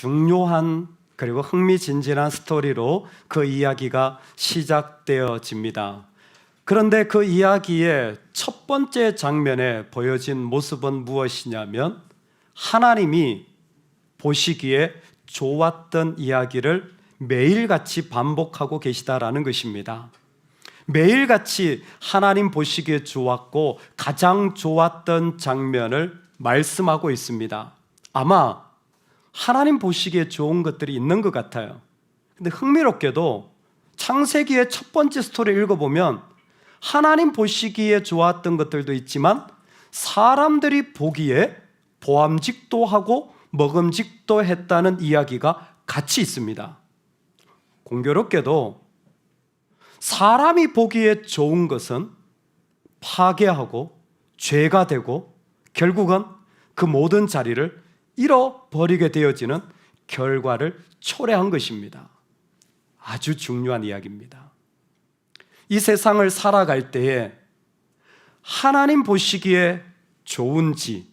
중요한 그리고 흥미진진한 스토리로 그 이야기가 시작되어집니다. 그런데 그 이야기의 첫 번째 장면에 보여진 모습은 무엇이냐면 하나님이 보시기에 좋았던 이야기를 매일같이 반복하고 계시다라는 것입니다. 매일같이 하나님 보시기에 좋았고 가장 좋았던 장면을 말씀하고 있습니다. 아마 하나님 보시기에 좋은 것들이 있는 것 같아요. 근데 흥미롭게도 창세기의 첫 번째 스토리를 읽어보면 하나님 보시기에 좋았던 것들도 있지만 사람들이 보기에 보암직도 하고 먹음직도 했다는 이야기가 같이 있습니다. 공교롭게도 사람이 보기에 좋은 것은 파괴하고 죄가 되고 결국은 그 모든 자리를 잃어버리게 되어지는 결과를 초래한 것입니다. 아주 중요한 이야기입니다. 이 세상을 살아갈 때에 하나님 보시기에 좋은지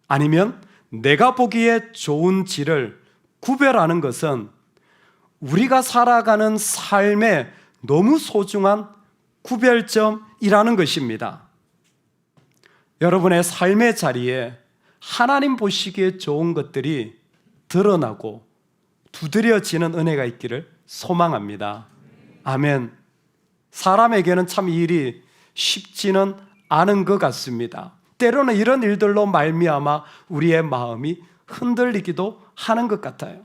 아니면 내가 보기에 좋은지를 구별하는 것은 우리가 살아가는 삶의 너무 소중한 구별점이라는 것입니다. 여러분의 삶의 자리에 하나님 보시기에 좋은 것들이 드러나고 두드려지는 은혜가 있기를 소망합니다. 아멘. 사람에게는 참 이 일이 쉽지는 않은 것 같습니다. 때로는 이런 일들로 말미암아 우리의 마음이 흔들리기도 하는 것 같아요.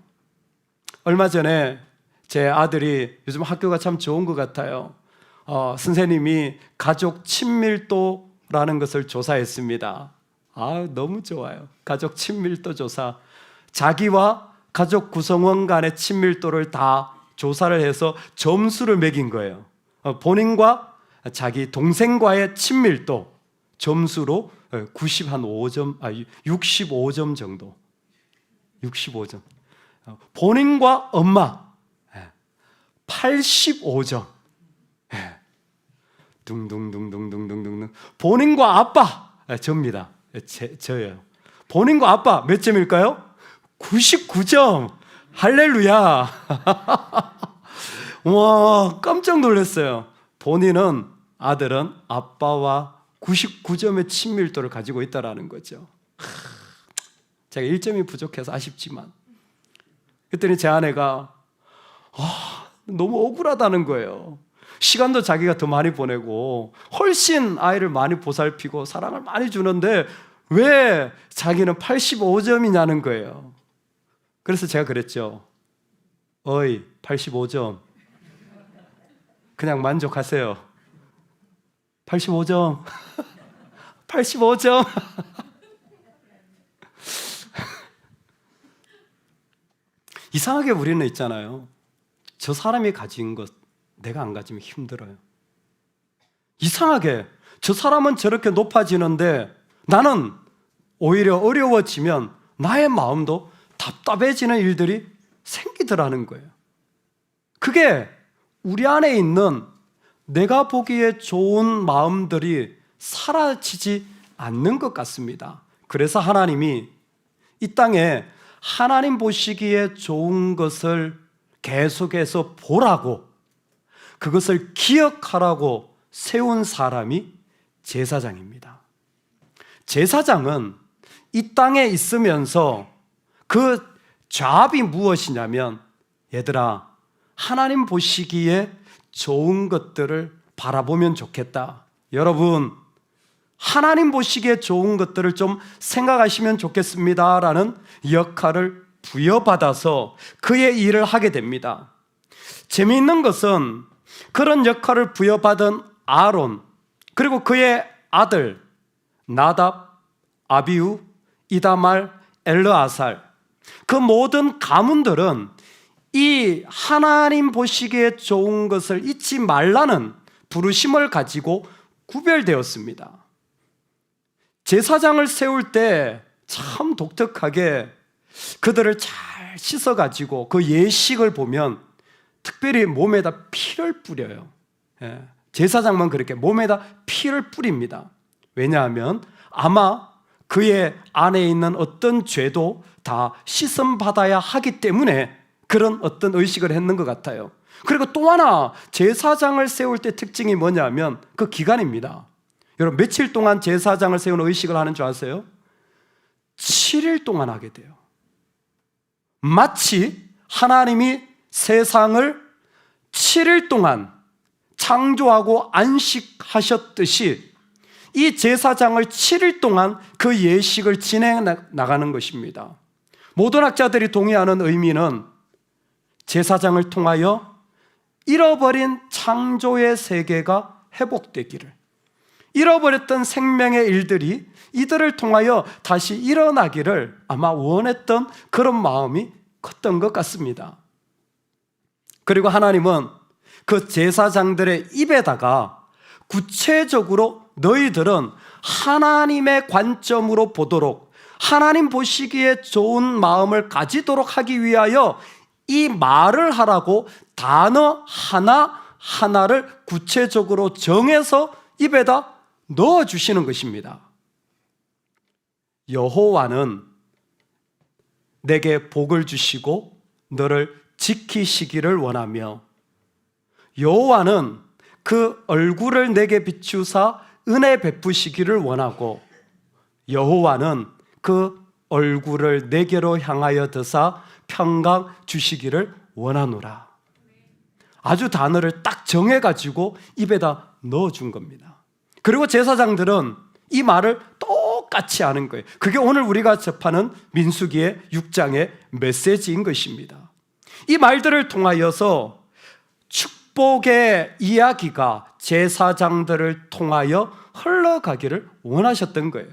얼마 전에 제 아들이 요즘 학교가 참 좋은 것 같아요. 선생님이 가족 친밀도라는 것을 조사했습니다. 너무 좋아요. 가족 친밀도 조사. 자기와 가족 구성원 간의 친밀도를 다 조사를 해서 점수를 매긴 거예요. 본인과 자기 동생과의 친밀도 점수로 65점 정도. 65점. 본인과 엄마 85점. 둥둥둥둥둥둥둥. 본인과 아빠 접니다. 저예요. 본인과 아빠 몇 점일까요? 99점. 할렐루야. 와, 깜짝 놀랐어요. 본인은, 아들은 아빠와 99점의 친밀도를 가지고 있다는 거죠. 제가 1점이 부족해서 아쉽지만 그랬더니 제 아내가 너무 억울하다는 거예요. 시간도 자기가 더 많이 보내고 훨씬 아이를 많이 보살피고 사랑을 많이 주는데 왜 자기는 85점이냐는 거예요. 그래서 제가 그랬죠. 85점 그냥 만족하세요. 85점 85점 이상하게 우리는 있잖아요. 저 사람이 가진 것 내가 안 가지면 힘들어요. 이상하게 저 사람은 저렇게 높아지는데 나는 오히려 어려워지면 나의 마음도 답답해지는 일들이 생기더라는 거예요. 그게 우리 안에 있는 내가 보기에 좋은 마음들이 사라지지 않는 것 같습니다. 그래서 하나님이 이 땅에 하나님 보시기에 좋은 것을 계속해서 보라고 그것을 기억하라고 세운 사람이 제사장입니다. 제사장은 이 땅에 있으면서 그 잡이 무엇이냐면 얘들아 하나님 보시기에 좋은 것들을 바라보면 좋겠다. 여러분 하나님 보시기에 좋은 것들을 좀 생각하시면 좋겠습니다라는 역할을 부여받아서 그의 일을 하게 됩니다. 재미있는 것은 그런 역할을 부여받은 아론 그리고 그의 아들 나답, 아비후, 이다말, 엘르아살 그 모든 가문들은 이 하나님 보시기에 좋은 것을 잊지 말라는 부르심을 가지고 구별되었습니다. 제사장을 세울 때 참 독특하게 그들을 잘 씻어가지고 그 예식을 보면 특별히 몸에다 피를 뿌려요. 제사장만 그렇게 몸에다 피를 뿌립니다. 왜냐하면 아마 그의 안에 있는 어떤 죄도 다 씻음 받아야 하기 때문에 그런 어떤 의식을 했는 것 같아요. 그리고 또 하나 제사장을 세울 때 특징이 뭐냐면 그 기간입니다. 여러분 며칠 동안 제사장을 세우는 의식을 하는 줄 아세요? 7일 동안 하게 돼요. 마치 하나님이 세상을 7일 동안 창조하고 안식하셨듯이 이 제사장을 7일 동안 그 예식을 진행해 나가는 것입니다. 모든 학자들이 동의하는 의미는 제사장을 통하여 잃어버린 창조의 세계가 회복되기를, 잃어버렸던 생명의 일들이 이들을 통하여 다시 일어나기를 아마 원했던 그런 마음이 컸던 것 같습니다. 그리고 하나님은 그 제사장들의 입에다가 구체적으로 너희들은 하나님의 관점으로 보도록, 하나님 보시기에 좋은 마음을 가지도록 하기 위하여 이 말을 하라고 단어 하나하나를 구체적으로 정해서 입에다 넣어주시는 것입니다. 여호와는 내게 복을 주시고 너를 지키시기를 원하며, 여호와는 그 얼굴을 내게 비추사 은혜 베푸시기를 원하고, 여호와는 그 얼굴을 내게로 향하여 드사 평강 주시기를 원하노라. 아주 단어를 딱 정해가지고 입에다 넣어준 겁니다. 그리고 제사장들은 이 말을 똑같이 하는 거예요. 그게 오늘 우리가 접하는 민수기의 6장의 메시지인 것입니다. 이 말들을 통하여서 축복의 이야기가 제사장들을 통하여 흘러가기를 원하셨던 거예요.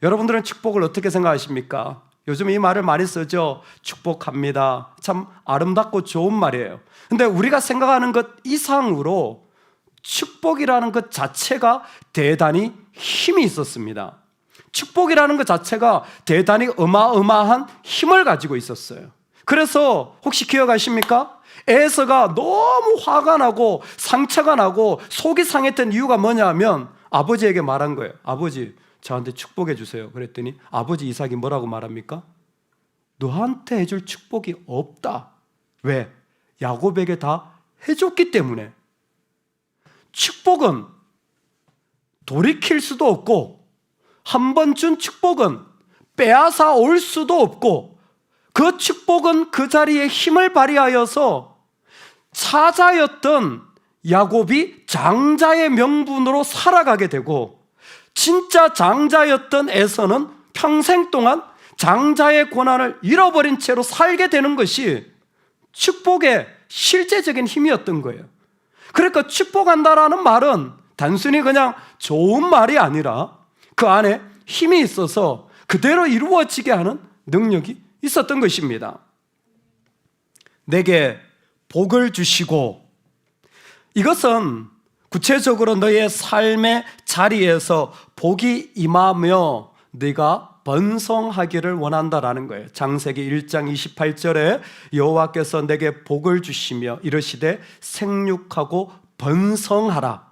여러분들은 축복을 어떻게 생각하십니까? 요즘 이 말을 많이 쓰죠. 축복합니다. 참 아름답고 좋은 말이에요. 근데 우리가 생각하는 것 이상으로 축복이라는 것 자체가 대단히 힘이 있었습니다. 축복이라는 것 자체가 대단히 어마어마한 힘을 가지고 있었어요. 그래서 혹시 기억하십니까? 에서가 너무 화가 나고 상처가 나고 속이 상했던 이유가 뭐냐면 아버지에게 말한 거예요. 아버지, 저한테 축복해 주세요. 그랬더니 아버지 이삭이 뭐라고 말합니까? 너한테 해줄 축복이 없다. 왜? 야곱에게 다 해줬기 때문에. 축복은 돌이킬 수도 없고 한 번 준 축복은 빼앗아 올 수도 없고, 그 축복은 그 자리에 힘을 발휘하여서 사자였던 야곱이 장자의 명분으로 살아가게 되고, 진짜 장자였던 에서는 평생 동안 장자의 권한을 잃어버린 채로 살게 되는 것이 축복의 실제적인 힘이었던 거예요. 그러니까 축복한다라는 말은 단순히 그냥 좋은 말이 아니라 그 안에 힘이 있어서 그대로 이루어지게 하는 능력이 있었던 것입니다. 내게 복을 주시고, 이것은 구체적으로 너의 삶의 자리에서 복이 임하며 네가 번성하기를 원한다라는 거예요. 창세기 1장 28절에 여호와께서 내게 복을 주시며 이르시되 생육하고 번성하라.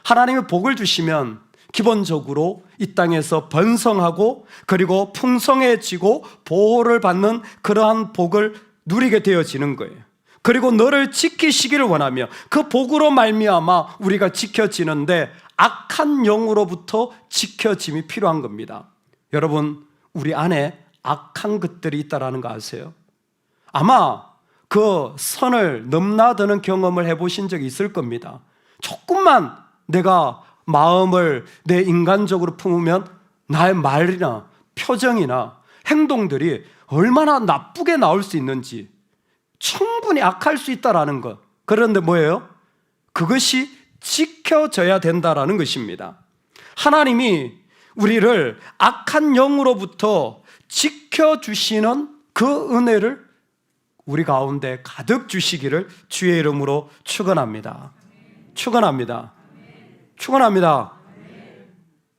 하나님이 복을 주시면 기본적으로 이 땅에서 번성하고 그리고 풍성해지고 보호를 받는 그러한 복을 누리게 되어지는 거예요. 그리고 너를 지키시기를 원하며 그 복으로 말미암아 우리가 지켜지는데 악한 영으로부터 지켜짐이 필요한 겁니다. 여러분, 우리 안에 악한 것들이 있다는 거 아세요? 아마 그 선을 넘나드는 경험을 해보신 적이 있을 겁니다. 조금만 내가 마음을 내 인간적으로 품으면 나의 말이나 표정이나 행동들이 얼마나 나쁘게 나올 수 있는지, 충분히 악할 수 있다는 것. 그런데 뭐예요? 그것이 지켜져야 된다는 것입니다. 하나님이 우리를 악한 영으로부터 지켜주시는 그 은혜를 우리 가운데 가득 주시기를 주의 이름으로 축원합니다. 축원합니다. 축원합니다.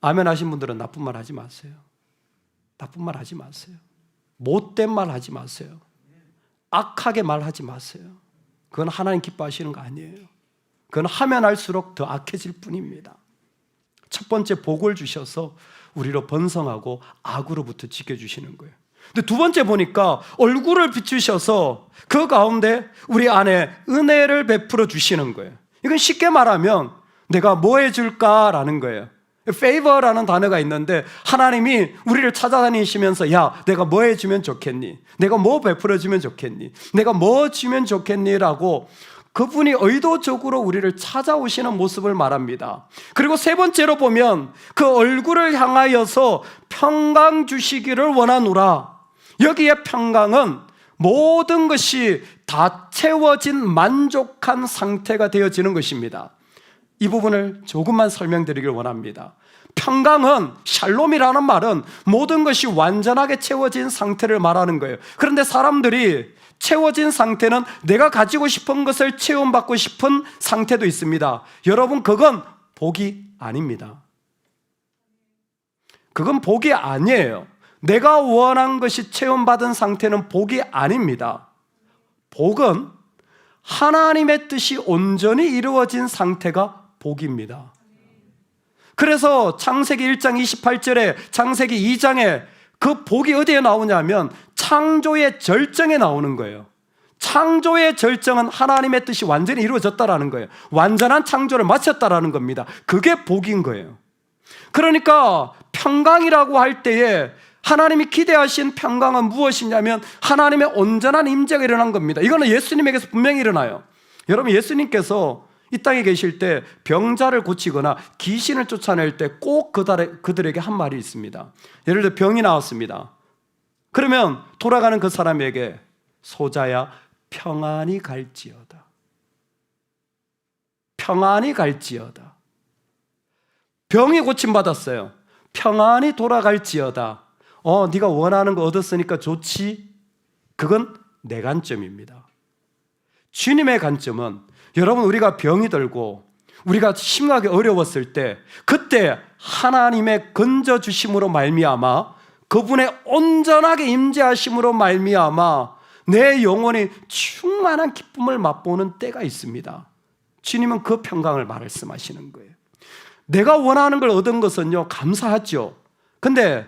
아멘 하신 분들은 나쁜 말 하지 마세요. 나쁜 말 하지 마세요. 못된 말 하지 마세요. 악하게 말하지 마세요. 그건 하나님 기뻐하시는 거 아니에요. 그건 하면 할수록 더 악해질 뿐입니다. 첫 번째 복을 주셔서 우리로 번성하고 악으로부터 지켜주시는 거예요. 근데 두 번째 보니까 얼굴을 비추셔서 그 가운데 우리 안에 은혜를 베풀어 주시는 거예요. 이건 쉽게 말하면 내가 뭐 해줄까라는 거예요. favor라는 단어가 있는데 하나님이 우리를 찾아다니시면서 야, 내가 뭐 해주면 좋겠니? 내가 뭐 베풀어주면 좋겠니? 내가 뭐 주면 좋겠니? 라고 그분이 의도적으로 우리를 찾아오시는 모습을 말합니다. 그리고 세 번째로 보면 그 얼굴을 향하여서 평강 주시기를 원하노라. 여기에 평강은 모든 것이 다 채워진 만족한 상태가 되어지는 것입니다. 이 부분을 조금만 설명드리길 원합니다. 평강은, 샬롬이라는 말은 모든 것이 완전하게 채워진 상태를 말하는 거예요. 그런데 사람들이 채워진 상태는 내가 가지고 싶은 것을 체험받고 싶은 상태도 있습니다. 여러분, 그건 복이 아닙니다. 그건 복이 아니에요. 내가 원한 것이 체험받은 상태는 복이 아닙니다. 복은 하나님의 뜻이 온전히 이루어진 상태가 복입니다. 그래서 창세기 1장 28절에 창세기 2장에 그 복이 어디에 나오냐면 창조의 절정에 나오는 거예요. 창조의 절정은 하나님의 뜻이 완전히 이루어졌다라는 거예요. 완전한 창조를 마쳤다라는 겁니다. 그게 복인 거예요. 그러니까 평강이라고 할 때에 하나님이 기대하신 평강은 무엇이냐면 하나님의 온전한 임재가 일어난 겁니다. 이거는 예수님에게서 분명히 일어나요. 여러분, 예수님께서 이 땅에 계실 때 병자를 고치거나 귀신을 쫓아낼 때 꼭 그들에게 한 말이 있습니다. 예를 들어 병이 나왔습니다. 그러면 돌아가는 그 사람에게 소자야 평안히 갈지어다. 평안히 갈지어다. 병이 고침받았어요. 평안히 돌아갈지어다. 네가 원하는 거 얻었으니까 좋지. 그건 내 관점입니다. 주님의 관점은 여러분, 우리가 병이 들고 우리가 심하게 어려웠을 때 그때 하나님의 건져주심으로 말미암아 그분의 온전하게 임재하심으로 말미암아 내 영혼이 충만한 기쁨을 맛보는 때가 있습니다. 주님은 그 평강을 말씀하시는 거예요. 내가 원하는 걸 얻은 것은요, 감사하죠. 근데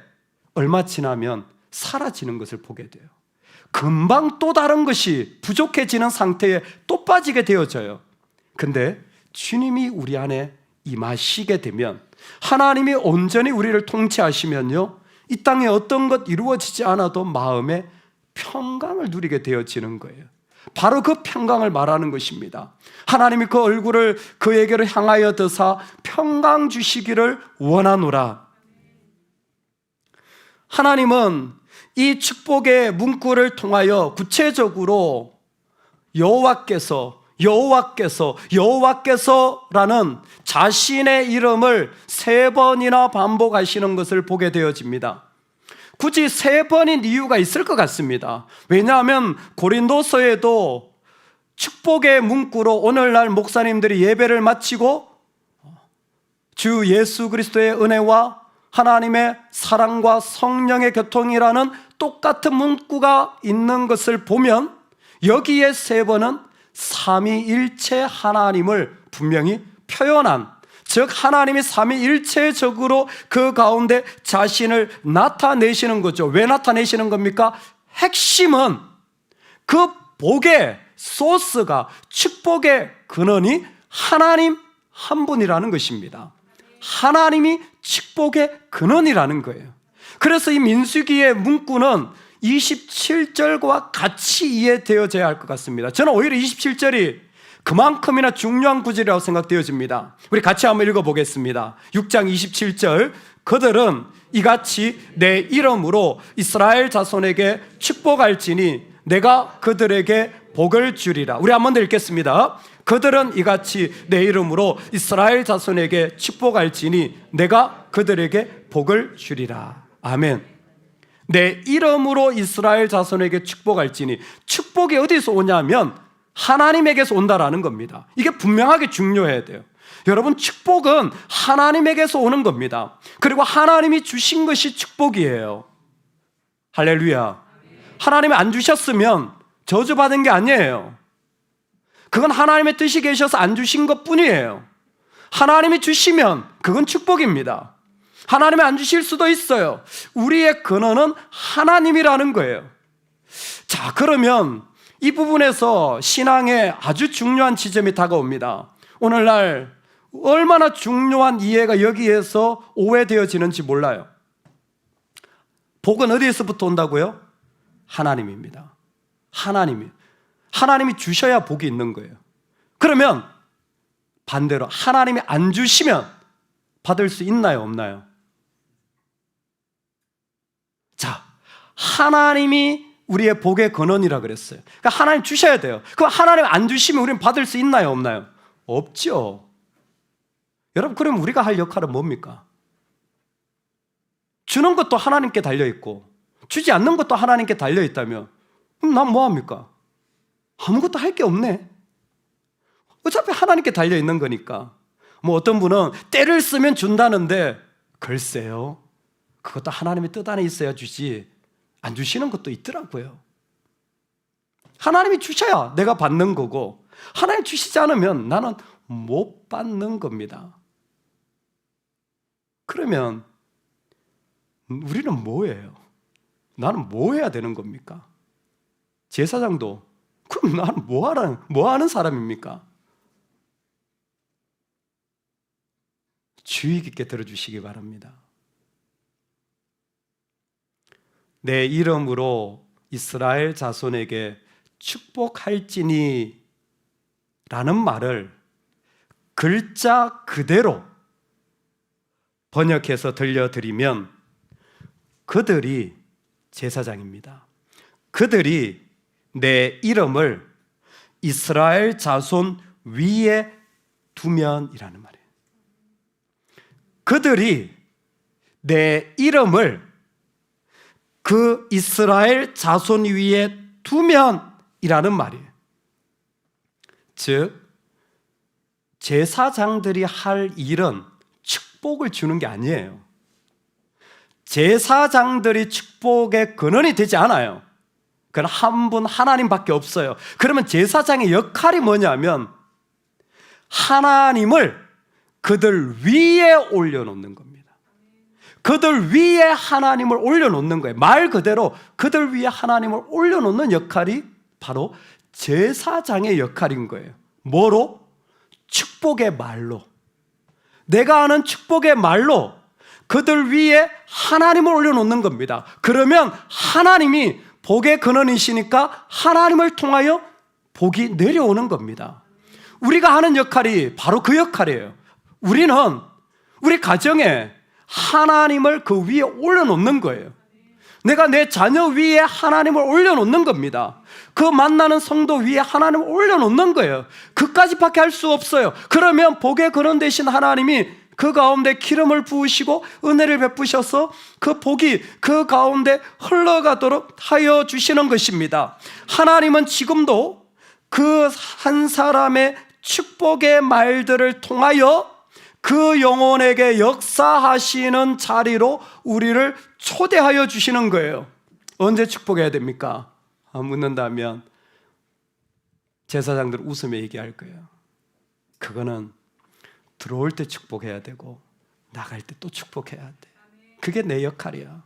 얼마 지나면 사라지는 것을 보게 돼요. 금방 또 다른 것이 부족해지는 상태에 또 빠지게 되어져요. 근데 주님이 우리 안에 임하시게 되면, 하나님이 온전히 우리를 통치하시면요, 이 땅에 어떤 것 이루어지지 않아도 마음에 평강을 누리게 되어지는 거예요. 바로 그 평강을 말하는 것입니다. 하나님이 그 얼굴을 그에게로 향하여 드사 평강 주시기를 원하노라. 하나님은 이 축복의 문구를 통하여 구체적으로 여호와께서라는 자신의 이름을 3번이나 반복하시는 것을 보게 되어집니다. 굳이 3번인 이유가 있을 것 같습니다. 왜냐하면 고린도서에도 축복의 문구로 오늘날 목사님들이 예배를 마치고 주 예수 그리스도의 은혜와 하나님의 사랑과 성령의 교통이라는 똑같은 문구가 있는 것을 보면 여기에 3번은 삼위일체 하나님을 분명히 표현한, 즉 하나님이 삼위일체적으로 그 가운데 자신을 나타내시는 거죠. 왜 나타내시는 겁니까? 핵심은 그 복의 소스가, 축복의 근원이 하나님 한 분이라는 것입니다. 하나님이 축복의 근원이라는 거예요. 그래서 이 민수기의 문구는 27절과 같이 이해되어져야 할 것 같습니다. 저는 오히려 27절이 그만큼이나 중요한 구절이라고 생각되어집니다. 우리 같이 한번 읽어보겠습니다. 6장 27절, 그들은 이같이 내 이름으로 이스라엘 자손에게 축복할지니 내가 그들에게 복을 주리라. 우리 한 번 더 읽겠습니다. 그들은 이같이 내 이름으로 이스라엘 자손에게 축복할지니 내가 그들에게 복을 주리라. 아멘. 내 이름으로 이스라엘 자손에게 축복할지니, 축복이 어디서 오냐면 하나님에게서 온다라는 겁니다. 이게 분명하게 중요해야 돼요. 여러분, 축복은 하나님에게서 오는 겁니다. 그리고 하나님이 주신 것이 축복이에요. 할렐루야. 하나님이 안 주셨으면 저주받은 게 아니에요. 그건 하나님의 뜻이 계셔서 안 주신 것 뿐이에요. 하나님이 주시면 그건 축복입니다. 하나님이 안 주실 수도 있어요. 우리의 근원은 하나님이라는 거예요. 자, 그러면 이 부분에서 신앙의 아주 중요한 지점이 다가옵니다. 오늘날 얼마나 중요한 이해가 여기에서 오해되어지는지 몰라요. 복은 어디에서부터 온다고요? 하나님입니다. 하나님이 주셔야 복이 있는 거예요. 그러면 반대로 하나님이 안 주시면 받을 수 있나요, 없나요? 자, 하나님이 우리의 복의 근원이라 그랬어요. 그러니까 하나님 주셔야 돼요. 그럼 하나님 안 주시면 우리는 받을 수 있나요, 없나요? 없죠. 여러분, 그럼 우리가 할 역할은 뭡니까? 주는 것도 하나님께 달려있고 주지 않는 것도 하나님께 달려있다면 그럼 난 뭐합니까? 아무것도 할 게 없네. 어차피 하나님께 달려있는 거니까. 뭐 어떤 분은 때를 쓰면 준다는데 글쎄요, 그것도 하나님의 뜻 안에 있어야 주지 안 주시는 것도 있더라고요. 하나님이 주셔야 내가 받는 거고 하나님 주시지 않으면 나는 못 받는 겁니다. 그러면 우리는 뭐예요? 나는 뭐 해야 되는 겁니까? 제사장도 그럼 나는 뭐 하는 사람입니까? 주의 깊게 들어주시기 바랍니다. 내 이름으로 이스라엘 자손에게 축복할지니 라는 말을 글자 그대로 번역해서 들려드리면 그들이 제사장입니다. 그들이 내 이름을 이스라엘 자손 위에 두면이라는 말이에요. 그들이 내 이름을 그 이스라엘 자손 위에 두면이라는 말이에요. 즉 제사장들이 할 일은 축복을 주는 게 아니에요. 제사장들이 축복의 근원이 되지 않아요. 그건 한 분 하나님밖에 없어요. 그러면 제사장의 역할이 뭐냐면 하나님을 그들 위에 올려놓는 겁니다. 그들 위에 하나님을 올려놓는 거예요. 말 그대로 그들 위에 하나님을 올려놓는 역할이 바로 제사장의 역할인 거예요. 뭐로? 축복의 말로. 내가 아는 축복의 말로 그들 위에 하나님을 올려놓는 겁니다. 그러면 하나님이 복의 근원이시니까 하나님을 통하여 복이 내려오는 겁니다. 우리가 하는 역할이 바로 그 역할이에요. 우리는 우리 가정에 하나님을 그 위에 올려놓는 거예요. 내가 내 자녀 위에 하나님을 올려놓는 겁니다. 그 만나는 성도 위에 하나님을 올려놓는 거예요. 그까지밖에 할 수 없어요. 그러면 복의 근원 되신 하나님이 그 가운데 기름을 부으시고 은혜를 베푸셔서 그 복이 그 가운데 흘러가도록 하여 주시는 것입니다. 하나님은 지금도 그 한 사람의 축복의 말들을 통하여 그 영혼에게 역사하시는 자리로 우리를 초대하여 주시는 거예요. 언제 축복해야 됩니까? 묻는다면 제사장들 웃으며 얘기할 거예요. 그거는 들어올 때 축복해야 되고 나갈 때 또 축복해야 돼. 그게 내 역할이야.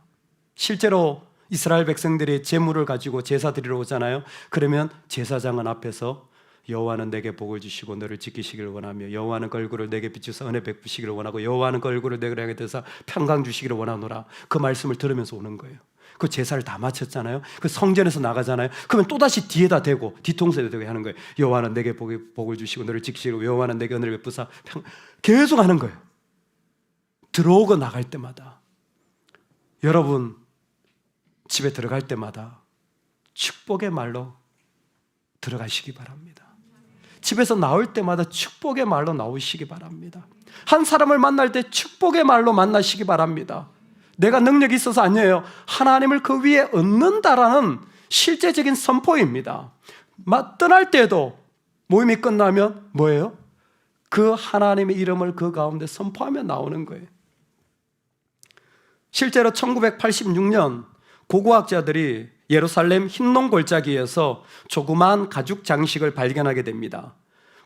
실제로 이스라엘 백성들이 제물을 가지고 제사 드리러 오잖아요. 그러면 제사장은 앞에서 여호와는 내게 복을 주시고 너를 지키시기를 원하며 여호와는 그 얼굴을 내게 비추사 은혜 베푸시기를 원하고 여호와는 그 얼굴을 내게 향해 드사 평강 주시기를 원하노라. 그 말씀을 들으면서 오는 거예요. 그 제사를 다 마쳤잖아요. 그 성전에서 나가잖아요. 그러면 또다시 뒤에다 대고 뒤통수에 대고 하는 거예요. 여호와는 내게 복을 주시고 너를 지키시고 여호와는 내게 은혜를 베푸사 계속 하는 거예요. 들어오고 나갈 때마다. 여러분 집에 들어갈 때마다 축복의 말로 들어가시기 바랍니다. 집에서 나올 때마다 축복의 말로 나오시기 바랍니다. 한 사람을 만날 때 축복의 말로 만나시기 바랍니다. 내가 능력이 있어서 아니에요. 하나님을 그 위에 얻는다라는 실제적인 선포입니다. 떠날 때도 모임이 끝나면 뭐예요? 그 하나님의 이름을 그 가운데 선포하며 나오는 거예요. 실제로 1986년 고고학자들이 예루살렘 흰농 골짜기에서 조그만 가죽 장식을 발견하게 됩니다.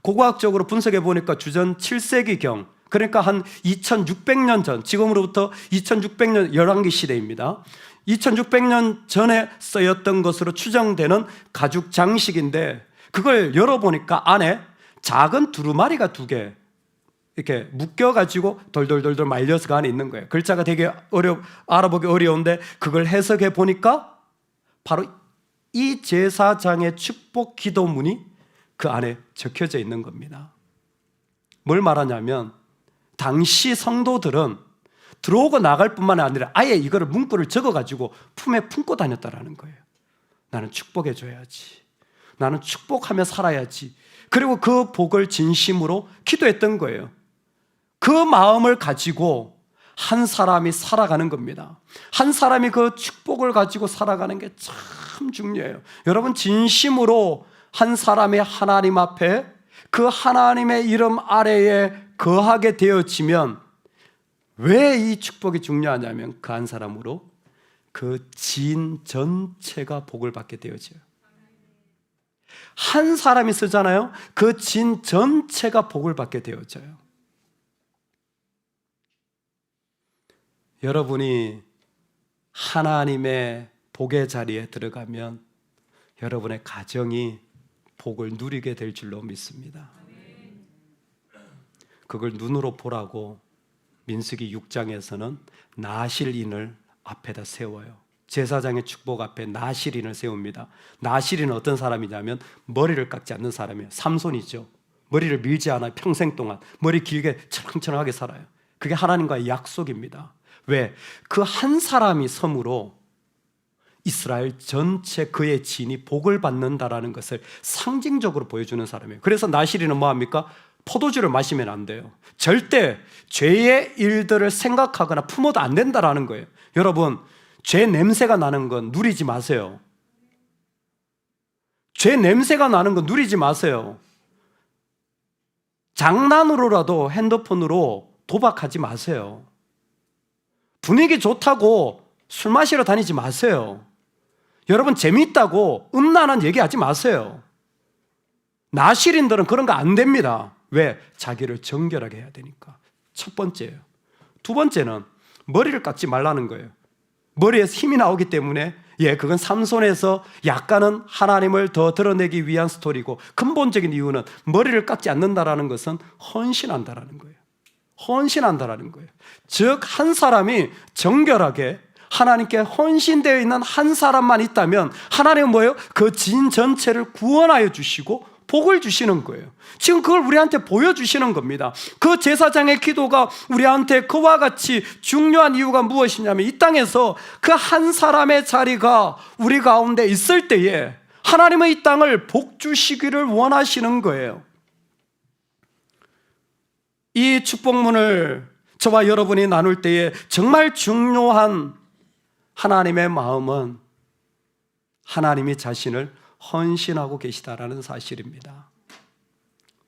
고고학적으로 분석해 보니까 주전 7세기경 그러니까 한 2600년 전, 지금으로부터 2600년 열왕기 시대입니다. 2600년 전에 쓰였던 것으로 추정되는 가죽 장식인데 그걸 열어보니까 안에 작은 두루마리가 2개 이렇게 묶여가지고 돌돌돌돌 말려서 그 안에 있는 거예요. 글자가 되게 알아보기 어려운데 그걸 해석해 보니까 바로 이 제사장의 축복 기도문이 그 안에 적혀져 있는 겁니다. 뭘 말하냐면 당시 성도들은 들어오고 나갈 뿐만 아니라 아예 이거를 문구를 적어가지고 품에 품고 다녔다라는 거예요. 나는 축복해 줘야지. 나는 축복하며 살아야지. 그리고 그 복을 진심으로 기도했던 거예요. 그 마음을 가지고 한 사람이 살아가는 겁니다. 한 사람이 그 축복을 가지고 살아가는 게 참 중요해요. 여러분, 진심으로 한 사람이 하나님 앞에 그 하나님의 이름 아래에 거하게 되어지면 왜 이 축복이 중요하냐면 그 한 사람으로 그 지인 전체가 복을 받게 되어져요. 한 사람이 쓰잖아요. 그 지인 전체가 복을 받게 되어져요. 여러분이 하나님의 복의 자리에 들어가면 여러분의 가정이 복을 누리게 될 줄로 믿습니다. 그걸 눈으로 보라고 민수기 6장에서는 나실인을 앞에다 세워요. 제사장의 축복 앞에 나실인을 세웁니다. 나실인은 어떤 사람이냐면 머리를 깎지 않는 사람이에요. 삼손이죠. 머리를 밀지 않아요. 평생 동안 머리 길게 철렁철렁하게 살아요. 그게 하나님과의 약속입니다. 왜? 그 한 사람이 섬으로 이스라엘 전체 그의 지인이 복을 받는다라는 것을 상징적으로 보여주는 사람이에요. 그래서 나실인은 뭐합니까? 포도주를 마시면 안 돼요. 절대 죄의 일들을 생각하거나 품어도 안 된다라는 거예요. 여러분, 죄 냄새가 나는 건 누리지 마세요. 죄 냄새가 나는 건 누리지 마세요. 장난으로라도 핸드폰으로 도박하지 마세요. 분위기 좋다고 술 마시러 다니지 마세요. 여러분, 재밌다고 음란한 얘기하지 마세요. 나실인들은 그런 거 안 됩니다. 왜? 자기를 정결하게 해야 되니까. 첫 번째예요. 두 번째는 머리를 깎지 말라는 거예요. 머리에서 힘이 나오기 때문에 그건 삼손에서 약간은 하나님을 더 드러내기 위한 스토리고 근본적인 이유는 머리를 깎지 않는다라는 것은 헌신한다라는 거예요. 헌신한다라는 거예요. 즉 한 사람이 정결하게 하나님께 헌신되어 있는 한 사람만 있다면 하나님은 뭐예요? 그 지인 전체를 구원하여 주시고 복을 주시는 거예요. 지금 그걸 우리한테 보여주시는 겁니다. 그 제사장의 기도가 우리한테 그와 같이 중요한 이유가 무엇이냐면 이 땅에서 그 한 사람의 자리가 우리 가운데 있을 때에 하나님은 이 땅을 복 주시기를 원하시는 거예요. 이 축복문을 저와 여러분이 나눌 때에 정말 중요한 하나님의 마음은 하나님이 자신을 헌신하고 계시다라는 사실입니다.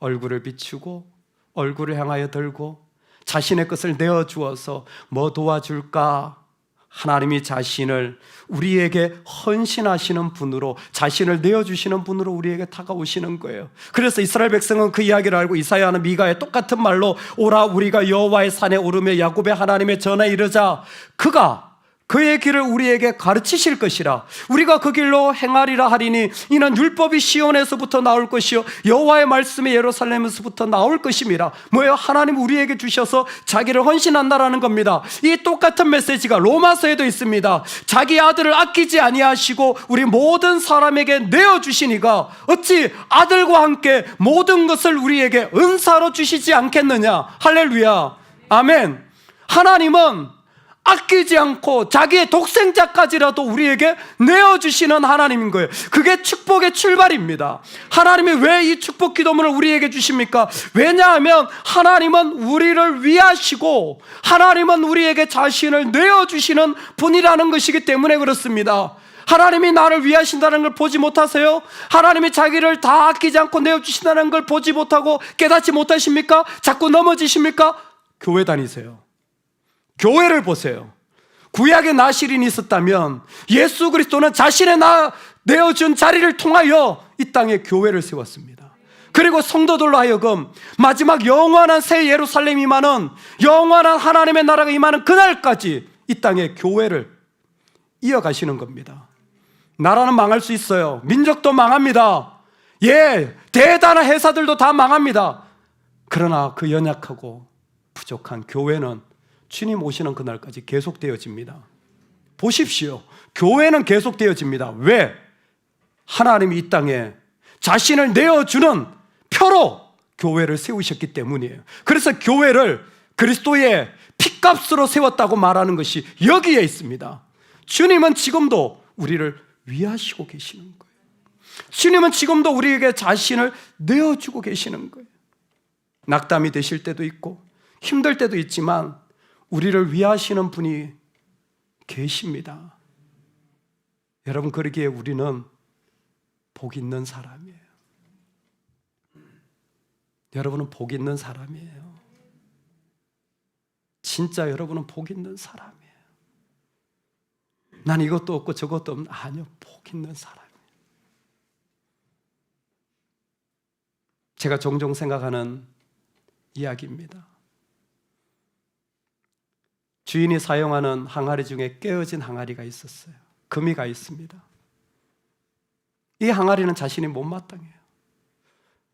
얼굴을 비추고 얼굴을 향하여 들고 자신의 것을 내어주어서 뭐 도와줄까? 하나님이 자신을 우리에게 헌신하시는 분으로, 자신을 내어주시는 분으로 우리에게 다가오시는 거예요. 그래서 이스라엘 백성은 그 이야기를 알고 이사야는 미가의 똑같은 말로 오라 우리가 여호와의 산에 오르며 야곱의 하나님의 전에 이르자 그가 그의 길을 우리에게 가르치실 것이라. 우리가 그 길로 행하리라 하리니 이는 율법이 시온에서부터 나올 것이요 여호와의 말씀이 예루살렘에서부터 나올 것임이라. 뭐예요? 하나님 우리에게 주셔서 자기를 헌신한다라는 겁니다. 이 똑같은 메시지가 로마서에도 있습니다. 자기 아들을 아끼지 아니하시고 우리 모든 사람에게 내어주시니가 어찌 아들과 함께 모든 것을 우리에게 은사로 주시지 않겠느냐. 할렐루야, 아멘. 하나님은 아끼지 않고 자기의 독생자까지라도 우리에게 내어주시는 하나님인 거예요. 그게 축복의 출발입니다. 하나님이 왜 이 축복 기도문을 우리에게 주십니까? 왜냐하면 하나님은 우리를 위하시고 하나님은 우리에게 자신을 내어주시는 분이라는 것이기 때문에 그렇습니다. 하나님이 나를 위하신다는 걸 보지 못하세요? 하나님이 자기를 다 아끼지 않고 내어주신다는 걸 보지 못하고 깨닫지 못하십니까? 자꾸 넘어지십니까? 교회 다니세요. 교회를 보세요. 구약에 나실인이 있었다면 예수 그리스도는 자신의 내어준 자리를 통하여 이 땅에 교회를 세웠습니다. 그리고 성도들로 하여금 마지막 영원한 새 예루살렘이 임하는, 영원한 하나님의 나라가 임하는 그날까지 이 땅에 교회를 이어가시는 겁니다. 나라는 망할 수 있어요. 민족도 망합니다. 예, 대단한 회사들도 다 망합니다. 그러나 그 연약하고 부족한 교회는 주님 오시는 그날까지 계속되어집니다. 보십시오. 교회는 계속되어집니다. 왜? 하나님이 이 땅에 자신을 내어주는 표로 교회를 세우셨기 때문이에요. 그래서 교회를 그리스도의 핏값으로 세웠다고 말하는 것이 여기에 있습니다. 주님은 지금도 우리를 위하시고 계시는 거예요. 주님은 지금도 우리에게 자신을 내어주고 계시는 거예요. 낙담이 되실 때도 있고 힘들 때도 있지만 우리를 위하시는 분이 계십니다. 여러분, 그러기에 우리는 복 있는 사람이에요. 여러분은 복 있는 사람이에요. 진짜 여러분은 복 있는 사람이에요. 난 이것도 없고 저것도 없는, 아니요, 복 있는 사람이에요. 제가 종종 생각하는 이야기입니다. 주인이 사용하는 항아리 중에 깨어진 항아리가 있었어요. 금이가 있습니다. 이 항아리는 자신이 못마땅해요.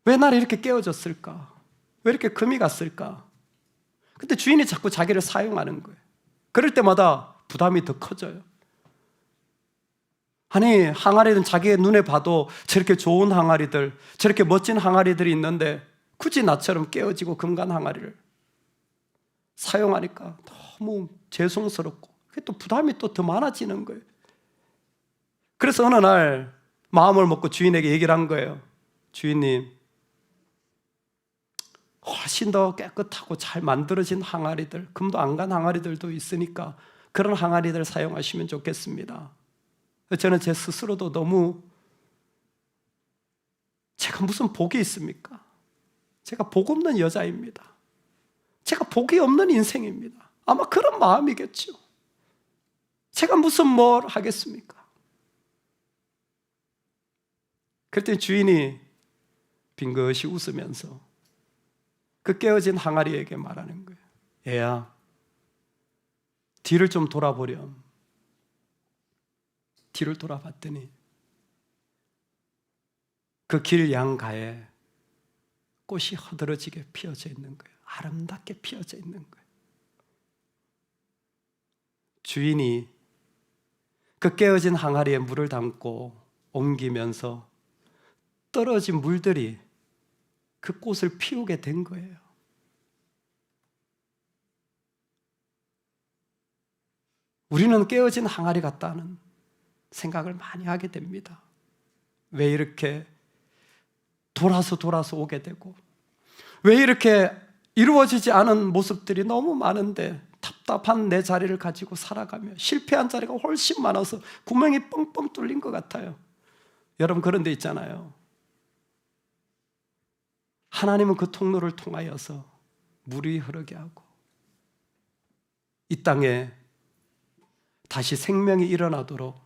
왜 나를 이렇게 깨어졌을까? 왜 이렇게 금이 갔을까? 근데 주인이 자꾸 자기를 사용하는 거예요. 그럴 때마다 부담이 더 커져요. 아니, 항아리는 자기의 눈에 봐도 저렇게 좋은 항아리들, 저렇게 멋진 항아리들이 있는데 굳이 나처럼 깨어지고 금간 항아리를 사용하니까 너무 죄송스럽고 그게 또 부담이 또 더 많아지는 거예요. 그래서 어느 날 마음을 먹고 주인에게 얘기를 한 거예요. 주인님, 훨씬 더 깨끗하고 잘 만들어진 항아리들, 금도 안 간 항아리들도 있으니까 그런 항아리들 사용하시면 좋겠습니다. 저는 제 스스로도 너무, 제가 무슨 복이 있습니까? 제가 복 없는 여자입니다. 제가 복이 없는 인생입니다. 아마 그런 마음이겠죠. 제가 무슨 뭘 하겠습니까? 그랬더니 주인이 빙긋이 웃으면서 그 깨어진 항아리에게 말하는 거예요. 애야, 뒤를 좀 돌아보렴. 뒤를 돌아봤더니 그 길 양가에 꽃이 허드러지게 피어져 있는 거예요. 아름답게 피어져 있는 거예요. 주인이 그 깨어진 항아리에 물을 담고 옮기면서 떨어진 물들이 그 꽃을 피우게 된 거예요. 우리는 깨어진 항아리 같다는 생각을 많이 하게 됩니다. 왜 이렇게 돌아서 오게 되고, 왜 이렇게 이루어지지 않은 모습들이 너무 많은데 답답한 내 자리를 가지고 살아가며 실패한 자리가 훨씬 많아서 구멍이 뻥뻥 뚫린 것 같아요. 여러분, 그런 데 있잖아요. 하나님은 그 통로를 통하여서 물이 흐르게 하고 이 땅에 다시 생명이 일어나도록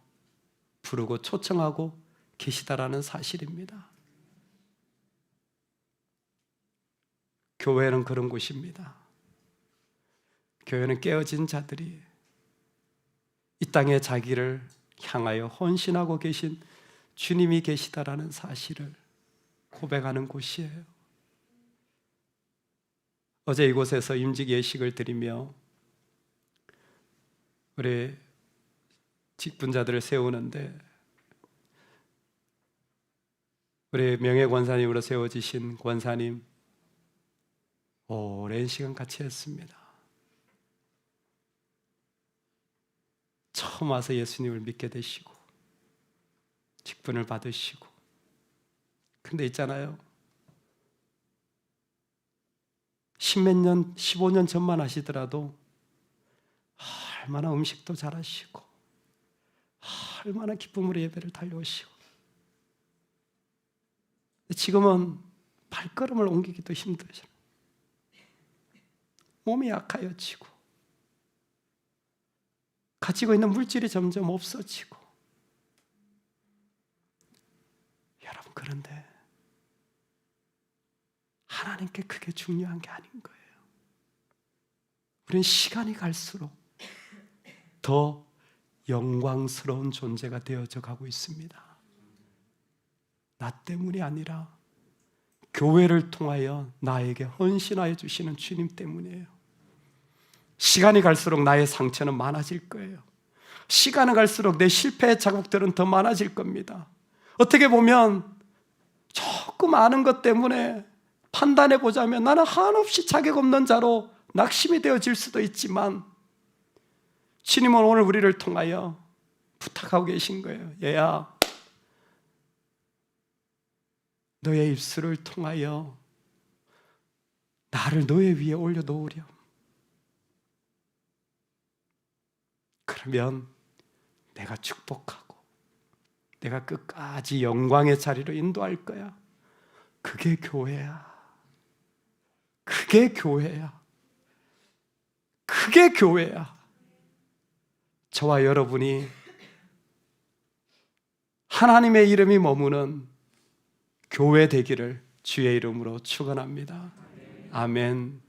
부르고 초청하고 계시다라는 사실입니다. 교회는 그런 곳입니다. 교회는 깨어진 자들이 이 땅에 자기를 향하여 헌신하고 계신 주님이 계시다라는 사실을 고백하는 곳이에요. 어제 이곳에서 임직 예식을 드리며 우리 직분자들을 세우는데 우리 명예권사님으로 세워지신 권사님 오랜 시간 같이 했습니다. 처음 와서 예수님을 믿게 되시고 직분을 받으시고, 근데 있잖아요, 10몇 년, 15년 전만 하시더라도 얼마나 음식도 잘하시고 얼마나 기쁨으로 예배를 달려오시고, 지금은 발걸음을 옮기기도 힘들죠. 몸이 약하여지고 가지고 있는 물질이 점점 없어지고. 여러분, 그런데 하나님께 그게 중요한 게 아닌 거예요. 우리는 시간이 갈수록 더 영광스러운 존재가 되어져 가고 있습니다. 나 때문이 아니라 교회를 통하여 나에게 헌신하여 주시는 주님 때문이에요. 시간이 갈수록 나의 상처는 많아질 거예요. 시간이 갈수록 내 실패의 자국들은 더 많아질 겁니다. 어떻게 보면 조금 아는 것 때문에 판단해 보자면 나는 한없이 자격 없는 자로 낙심이 되어질 수도 있지만 주님은 오늘 우리를 통하여 부탁하고 계신 거예요. 얘야, 너의 입술을 통하여 나를 너의 위에 올려놓으렴. 그러면 내가 축복하고 내가 끝까지 영광의 자리로 인도할 거야. 그게 교회야. 그게 교회야. 그게 교회야. 저와 여러분이 하나님의 이름이 머무는 교회 되기를 주의 이름으로 축원합니다. 아멘.